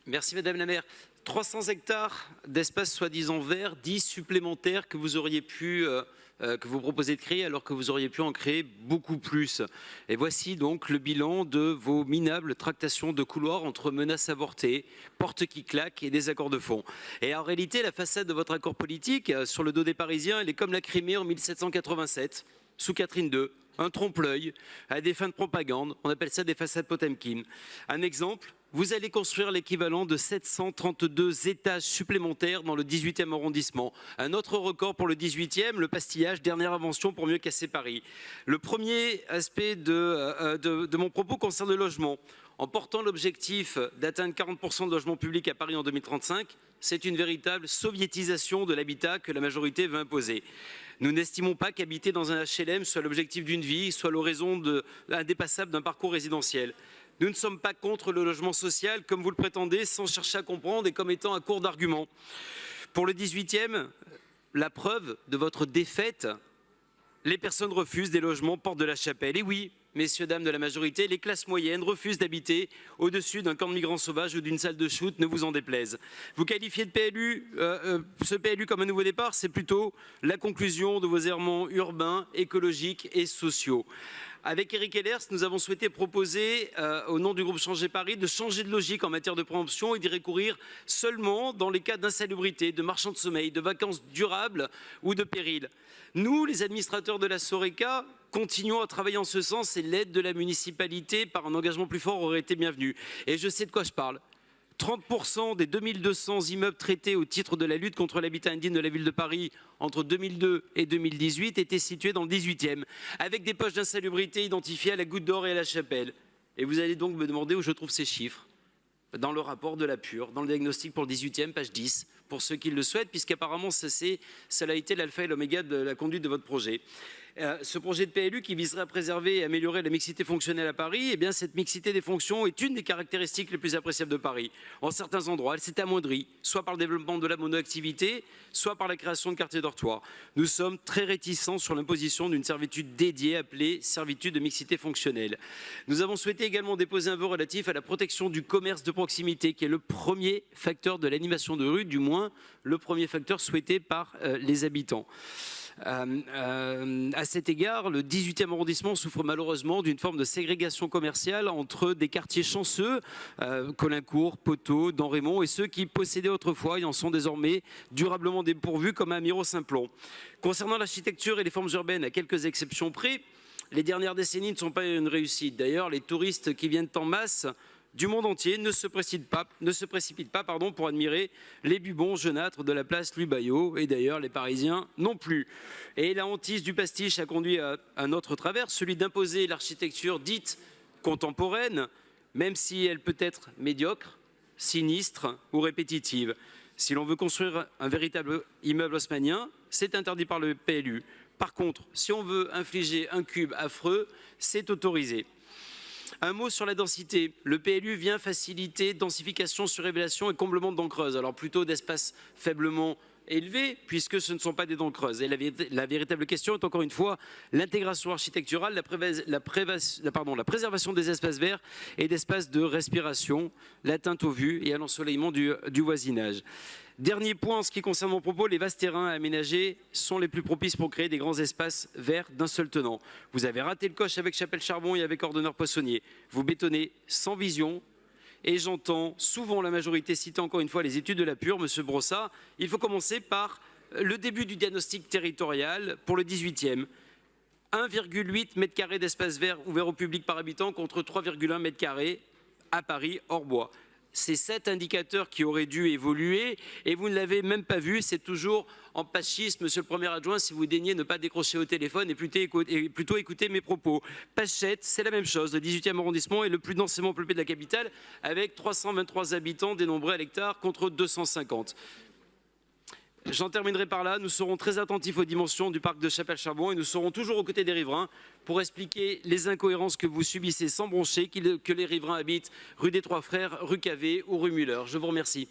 Merci Madame la maire. 300 hectares d'espace soi-disant vert, 10 supplémentaires que vous auriez pu, que vous proposez de créer alors que vous auriez pu en créer beaucoup plus. Et voici donc le bilan de vos minables tractations de couloirs entre menaces avortées, portes qui claquent et désaccords de fond. Et en réalité, la façade de votre accord politique, sur le dos des Parisiens, elle est comme la Crimée en 1787, sous Catherine II. Un trompe-l'œil à des fins de propagande, on appelle ça des façades Potemkin. Un exemple, vous allez construire l'équivalent de 732 étages supplémentaires dans le 18e arrondissement. Un autre record pour le 18e, le pastillage, dernière invention pour mieux casser Paris. Le premier aspect de mon propos concerne le logement. En portant l'objectif d'atteindre 40% de logements publics à Paris en 2035, c'est une véritable soviétisation de l'habitat que la majorité veut imposer. Nous n'estimons pas qu'habiter dans un HLM soit l'objectif d'une vie, soit l'horizon indépassable d'un parcours résidentiel. Nous ne sommes pas contre le logement social, comme vous le prétendez, sans chercher à comprendre et comme étant à court d'arguments. Pour le 18e, la preuve de votre défaite, les personnes refusent des logements porte de la Chapelle. Et oui, messieurs, dames de la majorité, les classes moyennes refusent d'habiter au-dessus d'un camp de migrants sauvages ou d'une salle de shoot, ne vous en déplaise. Vous qualifiez de PLU, ce PLU comme un nouveau départ, c'est plutôt la conclusion de vos errements urbains, écologiques et sociaux. Avec Éric Hellers, nous avons souhaité proposer, au nom du groupe Changer Paris, de changer de logique en matière de préemption et d'y recourir seulement dans les cas d'insalubrité, de marchands de sommeil, de vacances durables ou de péril. Nous, les administrateurs de la Soreca, continuons à travailler en ce sens et l'aide de la municipalité par un engagement plus fort aurait été bienvenue. Et je sais de quoi je parle. 30% des 2200 immeubles traités au titre de la lutte contre l'habitat indigne de la ville de Paris entre 2002 et 2018 étaient situés dans le 18e, avec des poches d'insalubrité identifiées à la Goutte d'Or et à la Chapelle. Et vous allez donc me demander où je trouve ces chiffres. Dans le rapport de la PUR, dans le diagnostic pour le 18e, page 10, pour ceux qui le souhaitent, puisqu'apparemment cela a été l'alpha et l'oméga de la conduite de votre projet. Ce projet de PLU qui viserait à préserver et améliorer la mixité fonctionnelle à Paris, eh bien cette mixité des fonctions est une des caractéristiques les plus appréciables de Paris. En certains endroits, elle s'est amoindrie, soit par le développement de la monoactivité, soit par la création de quartiers dortoirs. Nous sommes très réticents sur l'imposition d'une servitude dédiée appelée servitude de mixité fonctionnelle. Nous avons souhaité également déposer un vœu relatif à la protection du commerce de proximité, qui est le premier facteur de l'animation de rue, du moins le premier facteur souhaité par les habitants. À cet égard, le 18e arrondissement souffre malheureusement d'une forme de ségrégation commerciale entre des quartiers chanceux, Colincourt, Poteau, Damrémont, et ceux qui possédaient autrefois et en sont désormais durablement dépourvus, comme à Miro-Simplon. Concernant l'architecture et les formes urbaines, à quelques exceptions près, les dernières décennies ne sont pas une réussite. D'ailleurs, les touristes qui viennent en masse du monde entier ne se précipitent pas pour admirer les bubons jaunâtres de la place Louis Bayot, et d'ailleurs les Parisiens non plus. Et la hantise du pastiche a conduit à un autre travers, celui d'imposer l'architecture dite contemporaine, même si elle peut être médiocre, sinistre ou répétitive. Si l'on veut construire un véritable immeuble haussmannien, c'est interdit par le PLU. Par contre, si on veut infliger un cube affreux, c'est autorisé. Un mot sur la densité. Le PLU vient faciliter densification, surélévation et comblement de dents creuses. Alors plutôt d'espaces faiblement élevés, puisque ce ne sont pas des dents creuses. Et la véritable question est encore une fois l'intégration architecturale, la préservation des espaces verts et d'espaces de respiration, l'atteinte aux vues et à l'ensoleillement du voisinage. Dernier point en ce qui concerne mon propos, les vastes terrains aménagés sont les plus propices pour créer des grands espaces verts d'un seul tenant. Vous avez raté le coche avec Chapelle-Charbon et avec Ordonneur-Poissonnier. Vous bétonnez sans vision. Et j'entends souvent la majorité citer encore une fois les études de la PUR, Monsieur Brossat. Il faut commencer par le début du diagnostic territorial pour le 18e. 1,8 m² d'espace vert ouvert au public par habitant contre 3,1 m² à Paris hors bois. C'est cet indicateur qui aurait dû évoluer et vous ne l'avez même pas vu. C'est toujours en page 6, monsieur le premier adjoint, si vous daignez ne pas décrocher au téléphone et plutôt écouter mes propos. Page 7, c'est la même chose. Le 18e arrondissement est le plus densément peuplé de la capitale avec 323 habitants dénombrés à l'hectare contre 250. J'en terminerai par là. Nous serons très attentifs aux dimensions du parc de Chapelle-Charbon et nous serons toujours aux côtés des riverains pour expliquer les incohérences que vous subissez sans broncher, que les riverains habitent rue des Trois Frères, rue Cavé ou rue Muller. Je vous remercie.